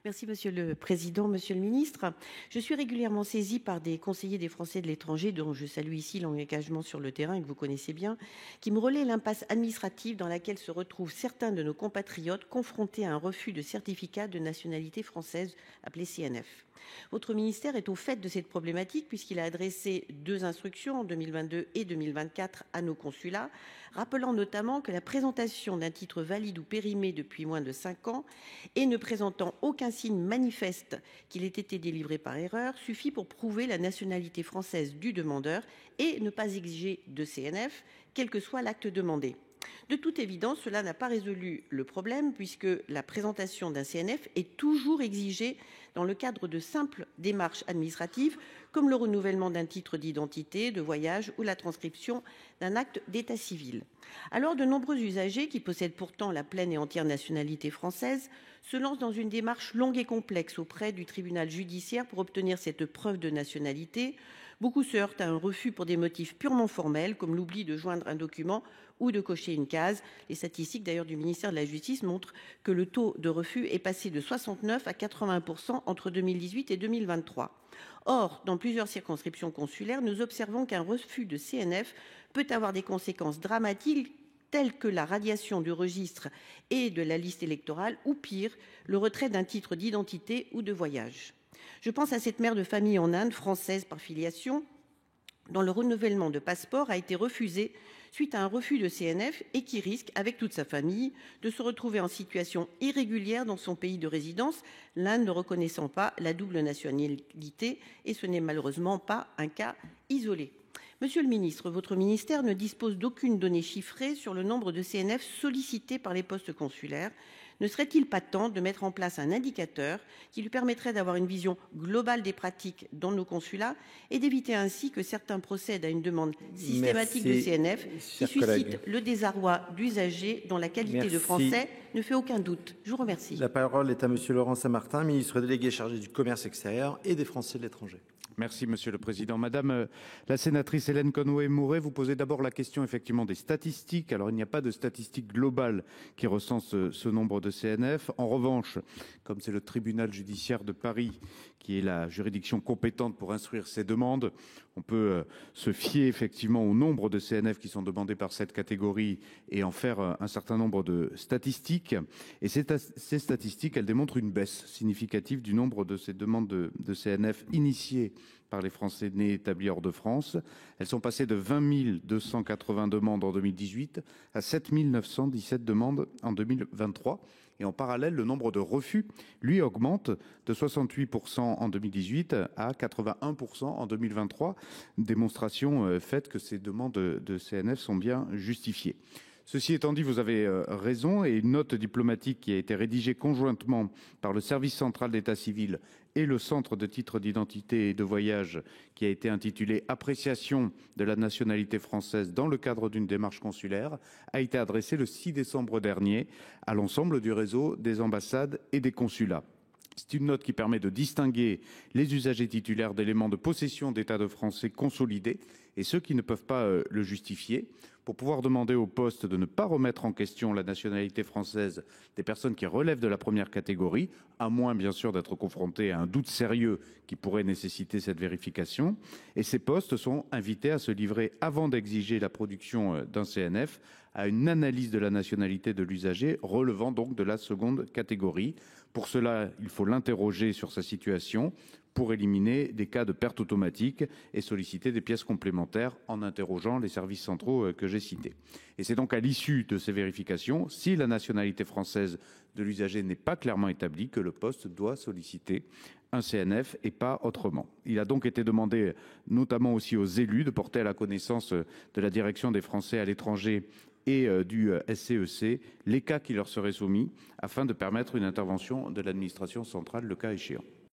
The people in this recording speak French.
Merci Monsieur le Président, Monsieur le Ministre. Je suis régulièrement saisie par des conseillers des Français de l'étranger, dont je salue ici l'engagement sur le terrain et que vous connaissez bien, qui me relaient l'impasse administrative dans laquelle se retrouvent certains de nos compatriotes confrontés à un refus de certificat de nationalité française appelé CNF. Votre ministère est au fait de cette problématique puisqu'il a adressé 2 instructions en 2022 et 2024 à nos consulats, rappelant notamment que la présentation d'un titre valide ou périmé depuis moins de 5 ans et ne présentant aucun signe manifeste qu'il ait été délivré par erreur suffit pour prouver la nationalité française du demandeur et ne pas exiger de CNF, quel que soit l'acte demandé. De toute évidence, cela n'a pas résolu le problème puisque la présentation d'un CNF est toujours exigée dans le cadre de simples démarches administratives comme le renouvellement d'un titre d'identité, de voyage ou la transcription d'un acte d'état civil. Alors de nombreux usagers qui possèdent pourtant la pleine et entière nationalité française se lancent dans une démarche longue et complexe auprès du tribunal judiciaire pour obtenir cette preuve de nationalité. Beaucoup se heurtent à un refus pour des motifs purement formels comme l'oubli de joindre un document ou de cocher une case. Les statistiques d'ailleurs du ministère de la Justice montrent que le taux de refus est passé de 69 à 80% entre 2018 et 2023. Or, dans plusieurs circonscriptions consulaires, nous observons qu'un refus de CNF peut avoir des conséquences dramatiques telles que la radiation du registre et de la liste électorale ou pire, le retrait d'un titre d'identité ou de voyage. Je pense à cette mère de famille en Inde, française par filiation, dont le renouvellement de passeport a été refusé suite à un refus de CNF et qui risque, avec toute sa famille, de se retrouver en situation irrégulière dans son pays de résidence, l'Inde ne reconnaissant pas la double nationalité, et ce n'est malheureusement pas un cas isolé. Monsieur le ministre, votre ministère ne dispose d'aucune donnée chiffrée sur le nombre de CNF sollicités par les postes consulaires. Ne serait-il pas temps de mettre en place un indicateur qui lui permettrait d'avoir une vision globale des pratiques dans nos consulats et d'éviter ainsi que certains procèdent à une demande systématique de CNF qui suscite le désarroi d'usagers dont la qualité de français ne fait aucun doute. Je vous remercie. La parole est à Monsieur Laurent Saint-Martin, ministre délégué chargé du commerce extérieur et des Français de l'étranger. Merci Monsieur le Président. Madame la sénatrice Hélène Conway-Mouret, vous posez d'abord la question effectivement des statistiques. Alors il n'y a pas de statistiques globales qui recensent ce nombre de CNF. En revanche, comme c'est le tribunal judiciaire de Paris qui est la juridiction compétente pour instruire ces demandes, on peut se fier effectivement au nombre de CNF qui sont demandés par cette catégorie et en faire un certain nombre de statistiques. Et ces statistiques, elles démontrent une baisse significative du nombre de ces demandes de CNF initiées par les Français nés et établis hors de France. Elles sont passées de 20 280 demandes en 2018 à 7 917 demandes en 2023. Et en parallèle, le nombre de refus, lui, augmente de 68% en 2018 à 81% en 2023. Démonstration faite que ces demandes de CNF sont bien justifiées. Ceci étant dit, vous avez raison et une note diplomatique qui a été rédigée conjointement par le service central d'état civil et le centre de titres d'identité et de voyage qui a été intitulée Appréciation de la nationalité française dans le cadre d'une démarche consulaire a été adressée le 6 décembre dernier à l'ensemble du réseau des ambassades et des consulats. C'est une note qui permet de distinguer les usagers titulaires d'éléments de possession d'état de français consolidés et ceux qui ne peuvent pas le justifier, pour pouvoir demander au poste de ne pas remettre en question la nationalité française des personnes qui relèvent de la première catégorie, à moins bien sûr d'être confrontés à un doute sérieux qui pourrait nécessiter cette vérification. Et ces postes sont invités à se livrer, avant d'exiger la production d'un CNF, à une analyse de la nationalité de l'usager relevant donc de la seconde catégorie. Pour cela, il faut l'interroger sur sa situation pour éliminer des cas de perte automatique et solliciter des pièces complémentaires en interrogeant les services centraux que j'ai cités. Et c'est donc à l'issue de ces vérifications, si la nationalité française de l'usager n'est pas clairement établie, que le poste doit solliciter un CNF et pas autrement. Il a donc été demandé notamment aussi aux élus de porter à la connaissance de la direction des Français à l'étranger et du SCEC les cas qui leur seraient soumis afin de permettre une intervention de l'administration centrale le cas échéant.